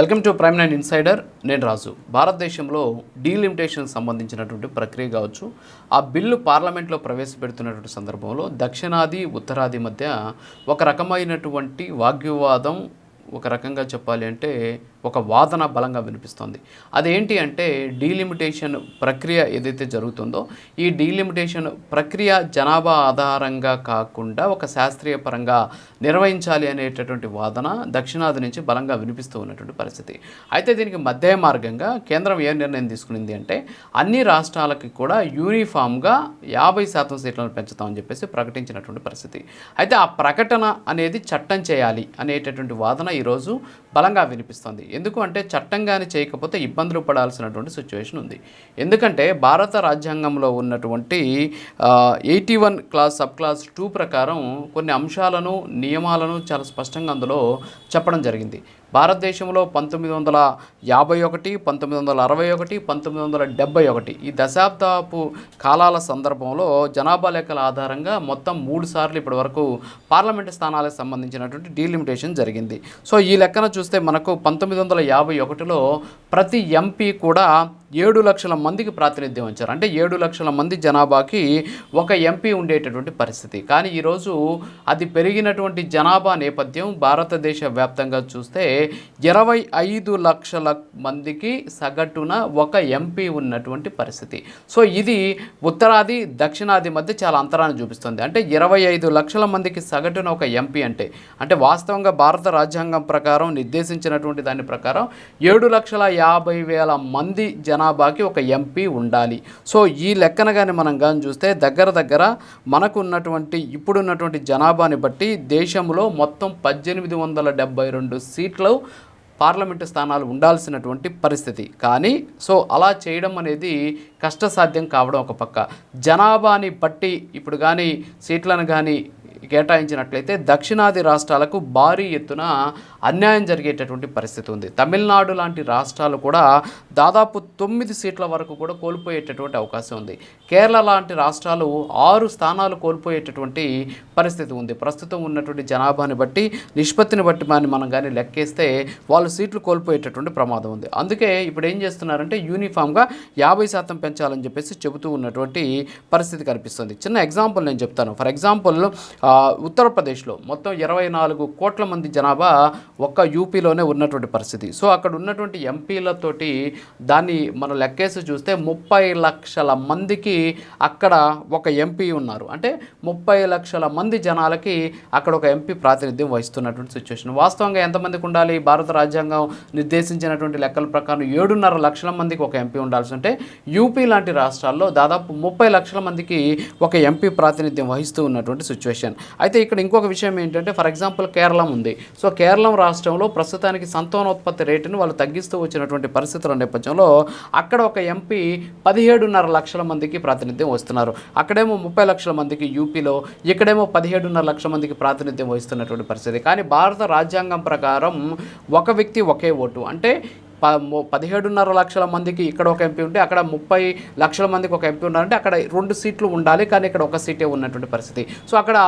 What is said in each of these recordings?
Welcome to prime nine insider. నేను రాజు. భారతదేశంలో delimitation సంబంధించినటువంటి ప్రక్రియ కావచ్చు, ఆ బిల్లు పార్లమెంట్లో ప్రవేశపెడుతున్నటువంటి సందర్భంలో దక్షిణాది ఉత్తరాది మధ్య ఒక రకమైనటువంటి వాగ్వివాదం, ఒక రకంగా చెప్పాలి అంటే ఒక వాదన బలంగా వినిపిస్తుంది. అదేంటి అంటే డీలిమిటేషన్ ప్రక్రియ ఏదైతే జరుగుతుందో ఈ డీలిమిటేషన్ ప్రక్రియ జనాభా ఆధారంగా కాకుండా ఒక శాస్త్రీయ పరంగా నిర్వహించాలి అనేటటువంటి వాదన దక్షిణాది నుంచి బలంగా వినిపిస్తూ ఉన్నటువంటి పరిస్థితి. అయితే దీనికి మధ్య మార్గంగా కేంద్రం ఏ నిర్ణయం తీసుకునింది అంటే అన్ని రాష్ట్రాలకి కూడా యూనిఫామ్గా 50% సీట్లను పెంచుతామని చెప్పేసి ప్రకటించినటువంటి పరిస్థితి. అయితే ఆ ప్రకటన అనేది చట్టం చేయాలి అనేటటువంటి వాదన ఈరోజు బలంగా వినిపిస్తుంది. ఎందుకు అంటే చట్టం కానీ చేయకపోతే ఇబ్బందులు పడాల్సినటువంటి సిచ్యువేషన్ ఉంది. ఎందుకంటే భారత రాజ్యాంగంలో ఉన్నటువంటి 81 క్లాస్ సబ్ క్లాస్ 2 ప్రకారం కొన్ని అంశాలను, నియమాలను చాలా స్పష్టంగా అందులో చెప్పడం జరిగింది. భారతదేశంలో 1951, 1961, 1971 ఈ దశాబ్దపు కాలాల సందర్భంలో జనాభా లెక్కల ఆధారంగా మొత్తం 3 సార్లు ఇప్పటి వరకు పార్లమెంటు స్థానాలకు సంబంధించినటువంటి డీలిమిటేషన్ జరిగింది. సో ఈ లెక్కన చూస్తే మనకు 1951లో ప్రతి ఎంపీ కూడా 7 లక్షల మందికి ప్రాతినిధ్యం ఇచ్చారు. అంటే 7 లక్షల మంది జనాభాకి ఒక ఎంపీ ఉండేటటువంటి పరిస్థితి. కానీ ఈరోజు అది పెరిగినటువంటి జనాభా నేపథ్యం భారతదేశ వ్యాప్తంగా చూస్తే 25 లక్షల మందికి సగటున ఒక ఎంపీ ఉన్నటువంటి పరిస్థితి. సో ఇది ఉత్తరాది దక్షిణాది మధ్య చాలా అంతరాన్ని చూపిస్తుంది. అంటే 25 లక్షల మందికి సగటున ఒక ఎంపీ అంటే వాస్తవంగా భారత రాజ్యాంగం ప్రకారం నిర్దేశించినటువంటి దాని ప్రకారం 7,50,000 మంది జనాభాకి ఒక ఎంపీ ఉండాలి. సో ఈ లెక్కన కానీ మనం కానీ చూస్తే దగ్గర మనకు ఉన్నటువంటి ఇప్పుడున్నటువంటి జనాభాని బట్టి దేశంలో మొత్తం 1872 సీట్లు పార్లమెంటు స్థానాలు ఉండాల్సినటువంటి పరిస్థితి. కానీ సో అలా చేయడం అనేది కష్టసాధ్యం కావడం ఒక పక్క, జనాభాని బట్టి ఇప్పుడు కానీ సీట్లను కానీ కేటాయించినట్లయితే దక్షిణాది రాష్ట్రాలకు భారీ ఎత్తున అన్యాయం జరిగేటటువంటి పరిస్థితి ఉంది. తమిళనాడు లాంటి రాష్ట్రాలు కూడా దాదాపు 9 సీట్ల వరకు కూడా కోల్పోయేటటువంటి అవకాశం ఉంది. కేరళ లాంటి రాష్ట్రాలు 6 స్థానాలు కోల్పోయేటటువంటి పరిస్థితి ఉంది. ప్రస్తుతం ఉన్నటువంటి జనాభాని బట్టి, నిష్పత్తిని బట్టి మనం కానీ లెక్కేస్తే వాళ్ళు సీట్లు కోల్పోయేటటువంటి ప్రమాదం ఉంది. అందుకే ఇప్పుడు ఏం చేస్తున్నారంటే యూనిఫామ్గా 50% పెంచాలని చెప్పేసి చెబుతూ ఉన్నటువంటి పరిస్థితి కనిపిస్తుంది. చిన్న ఎగ్జాంపుల్ నేను చెప్తాను. ఫర్ ఎగ్జాంపుల్ ఉత్తరప్రదేశ్లో మొత్తం 24 కోట్ల మంది జనాభా ఒక్క యూపీలోనే ఉన్నటువంటి పరిస్థితి. సో అక్కడ ఉన్నటువంటి ఎంపీలతోటి దాన్ని మనం లెక్కేసి చూస్తే 30 లక్షల మందికి అక్కడ ఒక ఎంపీ ఉన్నారు. అంటే 30 లక్షల మంది జనాలకి అక్కడ ఒక ఎంపీ ప్రాతినిధ్యం వహిస్తున్నటువంటి సిచ్యువేషన్. వాస్తవంగా ఎంతమందికి ఉండాలి? భారత రాజ్యాంగం నిర్దేశించినటువంటి లెక్కల ప్రకారం 7.5 లక్షల మందికి ఒక ఎంపీ ఉండాల్సి ఉంటే యూపీ లాంటి రాష్ట్రాల్లో దాదాపు 30 లక్షల మందికి ఒక ఎంపీ ప్రాతినిధ్యం వహిస్తూ ఉన్నటువంటి సిచ్యువేషన్. అయితే ఇక్కడ ఇంకొక విషయం ఏంటంటే ఫర్ ఎగ్జాంపుల్ కేరళం ఉంది. సో కేరళం రాష్ట్రంలో ప్రస్తుతానికి సంతానోత్పత్తి రేటును వాళ్ళు తగ్గిస్తూ వచ్చినటువంటి పరిస్థితుల నేపథ్యంలో అక్కడ ఒక ఎంపీ 17.5 లక్షల మందికి ప్రాతినిధ్యం వస్తున్నారు. అక్కడేమో 30 లక్షల మందికి యూపీలో, ఇక్కడేమో 17.5 లక్షల మందికి ప్రాతినిధ్యం వహిస్తున్నటువంటి పరిస్థితి. కానీ భారత రాజ్యాంగం ప్రకారం ఒక వ్యక్తి ఒకే ఓటు, అంటే 17.5 లక్షల మందికి ఇక్కడ ఒక ఎంపీ ఉంటే అక్కడ 30 లక్షల మందికి ఒక ఎంపీ ఉన్నారంటే అక్కడ 2 సీట్లు ఉండాలి, కానీ ఇక్కడ ఒక సీటే ఉన్నటువంటి పరిస్థితి. సో అక్కడ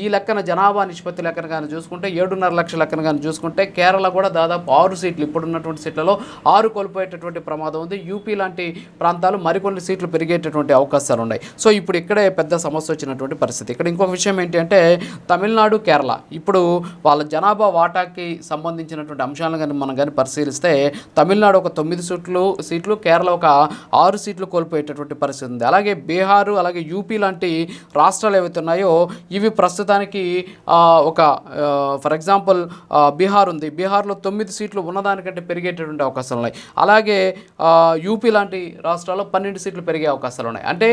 ఈ లెక్కన జనాభా నిష్పత్తి లెక్కన కానీ చూసుకుంటే 7.5 లక్షల లెక్కన కానీ చూసుకుంటే కేరళ కూడా దాదాపు 6 సీట్లు, ఇప్పుడున్నటువంటి సీట్లలో 6 కోల్పోయేటటువంటి ప్రమాదం ఉంది. యూపీ లాంటి ప్రాంతాలు మరికొన్ని సీట్లు పెరిగేటటువంటి అవకాశాలు ఉన్నాయి. సో ఇప్పుడు ఇక్కడే పెద్ద సమస్య వచ్చినటువంటి పరిస్థితి. ఇక్కడ ఇంకొక విషయం ఏంటి అంటే తమిళనాడు, కేరళ ఇప్పుడు వాళ్ళ జనాభా వాటాకి సంబంధించినటువంటి అంశాలను కానీ మనం కానీ పరిశీలిస్తే తమిళనాడు ఒక 9 సీట్లు, కేరళ ఒక 6 సీట్లు కోల్పోయేటటువంటి పరిస్థితి ఉంది. అలాగే బీహారు, అలాగే యూపీ లాంటి రాష్ట్రాలు ఏవైతే ఉన్నాయో ఇవి ప్రస్తుతానికి ఒక ఫర్ ఎగ్జాంపుల్ బీహార్ ఉంది. బీహార్లో 9 సీట్లు ఉన్నదానికంటే పెరిగేటటువంటి అవకాశాలు ఉన్నాయి. అలాగే యూపీ లాంటి రాష్ట్రాల్లో 12 సీట్లు పెరిగే అవకాశాలు ఉన్నాయి. అంటే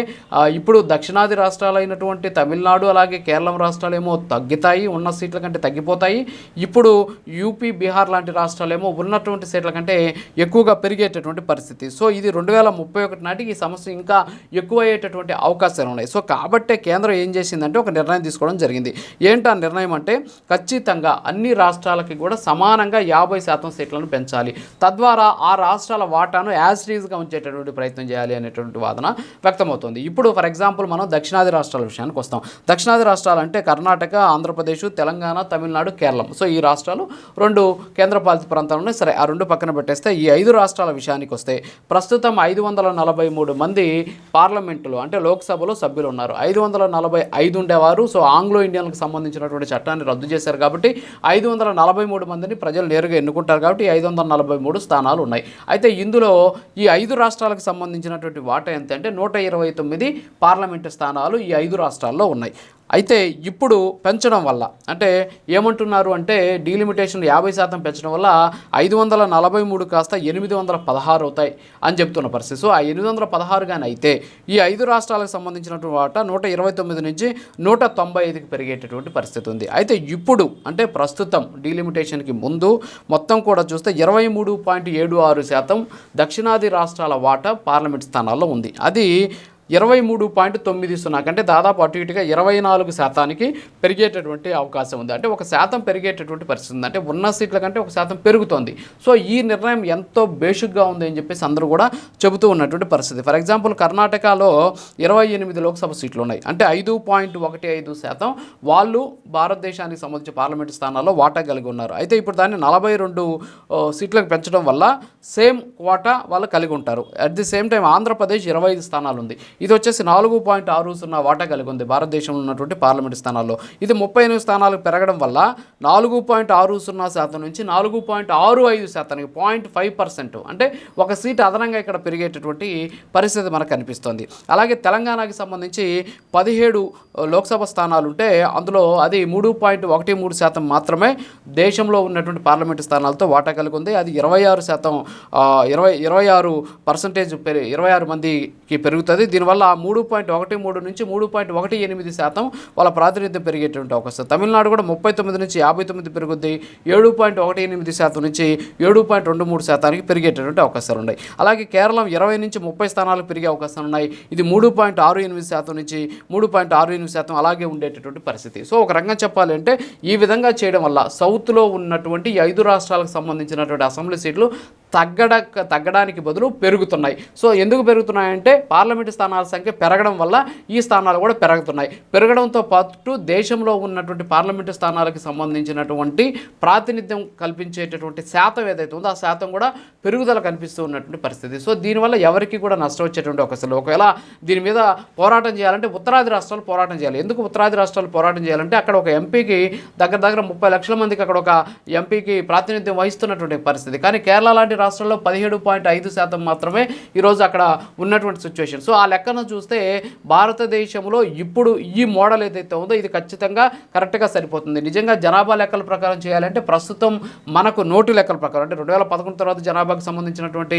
ఇప్పుడు దక్షిణాది రాష్ట్రాలు అయినటువంటి తమిళనాడు అలాగే కేరళం రాష్ట్రాలు ఏమో తగ్గుతాయి, ఉన్న సీట్ల కంటే తగ్గిపోతాయి. ఇప్పుడు యూపీ, బీహార్ లాంటి రాష్ట్రాలు ఏమో ఉన్నటువంటి సీట్ల కంటే ఎక్కువగా పెరిగేటటువంటి పరిస్థితి. సో ఇది 2031 నాటికి ఈ సమస్య ఇంకా ఎక్కువ అయ్యేటటువంటి అవకాశాలు ఉన్నాయి. సో కాబట్టే కేంద్రం ఏం చేసిందంటే ఒక నిర్ణయం తీసుకోవడం జరిగింది. ఏంటి ఆ నిర్ణయం అంటే ఖచ్చితంగా అన్ని రాష్ట్రాలకి కూడా సమానంగా 50% సీట్లను పెంచాలి, తద్వారా ఆ రాష్ట్రాల వాటాను యాజ్ టీజ్గా ఉంచేటటువంటి ప్రయత్నం చేయాలి అనేటువంటి వాదన వ్యక్తమవుతుంది. ఇప్పుడు ఫర్ ఎగ్జాంపుల్ మనం దక్షిణాది రాష్ట్రాల విషయానికి వస్తాం. దక్షిణాది రాష్ట్రాలు అంటే కర్ణాటక, ఆంధ్రప్రదేశ్, తెలంగాణ, తమిళనాడు, కేరళం. సో ఈ రాష్ట్రాలు 2 కేంద్రపాలిత ప్రాంతాలు ఉన్నాయి. సరే, ఆ 2 పక్కన పెట్టేస్తే ఈ 5 రాష్ట్రాల విషయానికి వస్తే ప్రస్తుతం 543 మంది పార్లమెంటులో అంటే లోక్సభలో సభ్యులు ఉన్నారు. 545 ఉండేవారు. సో ఆంగ్లో ఇండియన్లకు సంబంధించినటువంటి చట్టాన్ని రద్దు చేశారు కాబట్టి 543 మందిని ప్రజలు నేరుగా ఎన్నుకుంటారు కాబట్టి 543 స్థానాలు ఉన్నాయి. అయితే ఇందులో ఈ 5 రాష్ట్రాలకు సంబంధించినటువంటి వాటా ఎంత అంటే 129 పార్లమెంటు స్థానాలు ఈ 5 రాష్ట్రాల్లో ఉన్నాయి. అయితే ఇప్పుడు పెంచడం వల్ల అంటే ఏమంటున్నారు అంటే డీలిమిటేషన్ 50% పెంచడం వల్ల 543 కాస్త 816 అవుతాయి అని చెప్తున్న పరిస్థితి. సో ఆ 816 కానీ అయితే ఈ 5 రాష్ట్రాలకు సంబంధించినటువంటి వాటా 129 నుంచి 195కి పెరిగేటటువంటి పరిస్థితి ఉంది. అయితే ఇప్పుడు అంటే ప్రస్తుతం డీలిమిటేషన్కి ముందు మొత్తం కూడా చూస్తే 23.76% దక్షిణాది రాష్ట్రాల వాటా పార్లమెంట్ స్థానాల్లో ఉంది. అది 23.90 కంటే దాదాపు అటు ఇటుగా 24% పెరిగేటటువంటి అవకాశం ఉంది. అంటే 1% పెరిగేటటువంటి పరిస్థితి ఉంది. అంటే ఉన్న సీట్ల కంటే 1% పెరుగుతోంది. సో ఈ నిర్ణయం ఎంతో బేసిక్గా ఉంది అని చెప్పేసి అందరూ కూడా చెబుతూ ఉన్నటువంటి పరిస్థితి. ఫర్ ఎగ్జాంపుల్ కర్ణాటకలో 28 లోక్సభ సీట్లు ఉన్నాయి. అంటే 5.15% వాళ్ళు భారతదేశానికి సంబంధించి పార్లమెంటు స్థానాల్లో వాటా కలిగి ఉన్నారు. అయితే ఇప్పుడు దాన్ని 42 సీట్లకు పెంచడం వల్ల సేమ్ వాటా వాళ్ళు కలిగి ఉంటారు. At the same time Andhra Pradesh 25 స్థానాలు ఉంది. ఇది వచ్చేసి 4.60 వాటా కలిగి ఉంది భారతదేశంలో ఉన్నటువంటి పార్లమెంటు స్థానాల్లో. ఇది 38 స్థానాలకు పెరగడం వల్ల 4.60% నుంచి 4.65%, 0.5% అంటే 1 సీట్ అదనంగా ఇక్కడ పెరిగేటటువంటి పరిస్థితి మనకు కనిపిస్తుంది. అలాగే తెలంగాణకి సంబంధించి 17 లోక్సభ స్థానాలు ఉంటే అందులో అది 3.13% మాత్రమే దేశంలో ఉన్నటువంటి పార్లమెంటు స్థానాలతో వాటా కలిగి ఉంది. అది 26% 26% మందికి పెరుగుతుంది. దీనివల్ల 3.13 నుంచి 3.18% వాళ్ళ ప్రాతినిధ్యం పెరిగేటువంటి అవకాశం. తమిళనాడు కూడా 39 నుంచి 59 పెరుగుద్ది. 7.18% నుంచి 7.23% పెరిగేటటువంటి అవకాశాలు ఉన్నాయి. అలాగే కేరళం 20 నుంచి 30 స్థానాలు పెరిగే అవకాశాలు ఉన్నాయి. ఇది 3.68% నుంచి 3.68% అలాగే ఉండేటటువంటి పరిస్థితి. సో ఒక రకంగా చెప్పాలి అంటే ఈ విధంగా చేయడం వల్ల సౌత్లో ఉన్నటువంటి 5 రాష్ట్రాలకు సంబంధించినటువంటి అసెంబ్లీ సీట్లు తగ్గడానికి బదులు పెరుగుతున్నాయి. సో ఎందుకు పెరుగుతున్నాయంటే పార్లమెంటు స్థానాల సంఖ్య పెరగడం వల్ల ఈ స్థానాలు కూడా పెరుగుతున్నాయి. పెరగడంతో పాటు దేశంలో ఉన్నటువంటి పార్లమెంటు స్థానాలకు సంబంధించినటువంటి ప్రాతినిధ్యం కల్పించేటటువంటి శాతం ఏదైతే ఉందో ఆ శాతం కూడా పెరుగుదల కనిపిస్తూ ఉన్నటువంటి పరిస్థితి. సో దీనివల్ల ఎవరికి కూడా నష్టం వచ్చేటువంటి అవకాశాలు. ఒకవేళ దీని మీద పోరాటం చేయాలంటే ఉత్తరాది రాష్ట్రాలు పోరాటం చేయాలి. ఎందుకు ఉత్తరాది రాష్ట్రాలు పోరాటం చేయాలంటే అక్కడ ఒక ఎంపీకి దగ్గర 30 లక్షల మందికి అక్కడ ఒక ఎంపీకి ప్రాతినిధ్యం వహిస్తున్నటువంటి పరిస్థితి. కానీ కేరళ లాంటి రాష్ట్రాల్లో 17.5% మాత్రమే ఈరోజు అక్కడ ఉన్నటువంటి సిచ్యువేషన్. సో ఆ లెక్కను చూస్తే భారతదేశంలో ఇప్పుడు ఈ మోడల్ ఏదైతే ఉందో ఇది ఖచ్చితంగా కరెక్ట్గా సరిపోతుంది. నిజంగా జనాభా లెక్కల ప్రకారం చేయాలంటే ప్రస్తుతం మనకు నోటు లెక్కల ప్రకారం అంటే 2011 తర్వాత జనాభాకు సంబంధించినటువంటి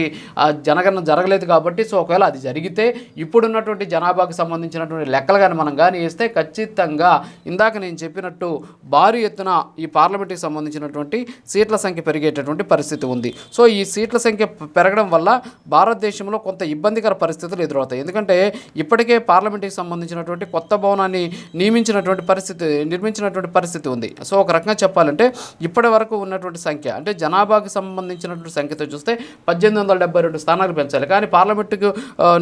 జనగణన జరగలేదు కాబట్టి సో ఒకవేళ అది జరిగితే ఇప్పుడున్నటువంటి జనాభాకు సంబంధించినటువంటి లెక్కలు కానీ మనం కానీ వేస్తే ఖచ్చితంగా ఇందాక నేను చెప్పినట్టు భారీ ఎత్తున ఈ పార్లమెంట్కి సంబంధించినటువంటి సీట్ల సంఖ్య పెరిగేటటువంటి పరిస్థితి ఉంది. సో ఈ సీట్ల సంఖ్య పెరగడం వల్ల భారతదేశంలో కొంత ఇబ్బందికర పరిస్థితులు ఎదురవుతాయి. ఎందుకంటే ఇప్పటికే పార్లమెంట్కి సంబంధించినటువంటి కొత్త భవనాన్ని నిర్మించినటువంటి పరిస్థితి ఉంది. సో ఒక రకంగా చెప్పాలంటే ఇప్పటి వరకు ఉన్నటువంటి సంఖ్య అంటే జనాభాకు సంబంధించినటువంటి సంఖ్యతో చూస్తే 1872 స్థానాలు పెంచాలి. కానీ పార్లమెంటుకు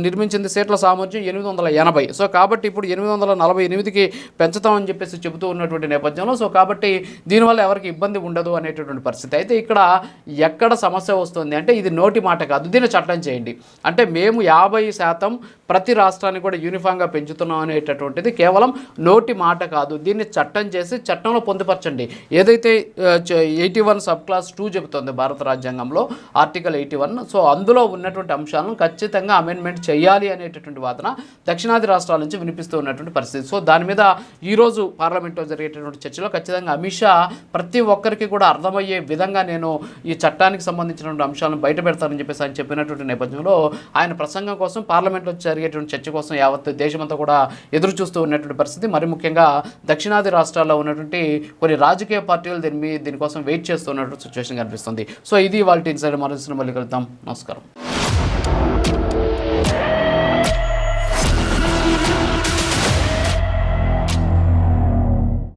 నిర్మించింది సీట్ల సామర్థ్యం 880. సో కాబట్టి ఇప్పుడు 848కి పెంచుతామని చెప్పేసి చెబుతూ ఉన్నటువంటి నేపథ్యంలో సో కాబట్టి దీనివల్ల ఎవరికి ఇబ్బంది ఉండదు అనేటటువంటి పరిస్థితి. అయితే ఇక్కడ ఎక్కడ సమస్య వస్తుంది అంటే ఇది నోటి మాట కాదు, దీన్ని చట్టం చేయండి. అంటే మేము 50% ప్రతి రాష్ట్రాన్ని కూడా యూనిఫామ్గా పెంచుతున్నాం అనేటటువంటిది కేవలం నోటి మాట కాదు, దీన్ని చట్టం చేసి చట్టంలో పొందుపరచండి. ఏదైతే 81 సబ్ క్లాస్ 2 చెబుతుంది భారత రాజ్యాంగంలో ఆర్టికల్ 81. సో అందులో ఉన్నటువంటి అంశాలను ఖచ్చితంగా అమెండ్మెంట్ చేయాలి అనేటటువంటి వాదన దక్షిణాది రాష్ట్రాల నుంచి వినిపిస్తూ ఉన్నటువంటి పరిస్థితి. సో దాని మీద ఈరోజు పార్లమెంట్లో జరిగేటటువంటి చర్చలో ఖచ్చితంగా అమిత్ షా ప్రతి ఒక్కరికి కూడా అర్థమయ్యే విధంగా నేను ఈ చట్టానికి సంబంధించినటువంటి అంశాలను బయట పెడతారని చెప్పేసి ఆయన చెప్పినటువంటి నేపథ్యంలో ఆయన ప్రసంగం కోసం పార్లమెంట్లో జరిగేటువంటి చర్చ కోసం యావత్ దేశమంతా కూడా ఎదురు చూస్తూ ఉన్నటువంటి పరిస్థితి. మరి ముఖ్యంగా దక్షిణాది రాష్ట్రాల్లో ఉన్నటువంటి కొన్ని రాజకీయ పార్టీలు దీనికోసం వెయిట్ చేస్తున్నటువంటి సిచ్యువేషన్ కనిపిస్తుంది. సో ఇది వాళ్ళ ఇన్సైడ్ మళ్ళీ కలుద్దాం. నమస్కారం.